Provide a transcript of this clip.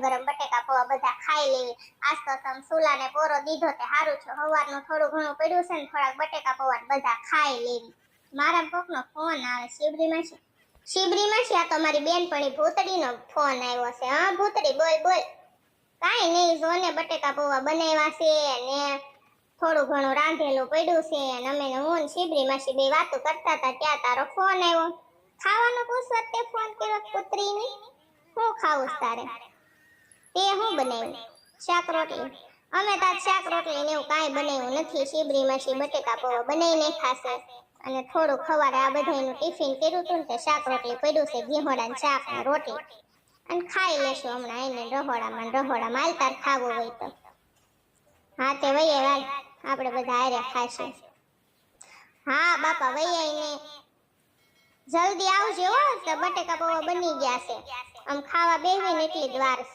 ગરમ બટેકા પૌવા બધા ખાઈ લેવી. આજ તો તમે સુલાને પોરો દીધો તે સારું છે, સવારનું થોડું ઘણું પડ્યું છે ને થોડાક બટેકા પૌવા બધા ખાઈ લેવી. મારા કોકનો ફોન આવે. શિબરી માસી આ તો મારી બેનપણી ભૂતડીનો ફોન આવ્યો છે. હા ભૂતડી બોલ બોલ. કાઈ નહીં, જોને બટેકા પૌવા બનાવ્યા છે ને થોડું ઘણું રાંધેલું પડ્યું છે અને અમે હું ને શિબરી માસી બે વાતો કરતા હતા ત્યાં તારો ફોન આવ્યો. ખાવાનું પૂછવા તે ફોન કર્યો પુત્રીને? હું ખાવું તારે? તે હું બનાવ્યું? શાક રોટલી. અમે તાર શાક રોટલી ને એવું કાંઈ બનાવ્યું નથી. શિબરી માસી બટેકા પૌવા બનાવીને ખાશે અને થોડું ખવારે આ બધાનું ટિફિન કર્યું હતું ને તે શાક રોટલી પડ્યું છે, ઘીહોડાનું શાક ને રોટલી, અને ખાઈ લેશું હમણાં આઈને રહોડામાં હાલ તાર ખાવું હોય તો. હા તે વૈયા હાલ આપણે બધા હારે ખાશું. હા બાપા વૈયા ને જલ્દી આવજો હો, તો બટેકા પૌવા બની ગયા છે. આમ ખાવા બેહીને એટલી જ વાર છે.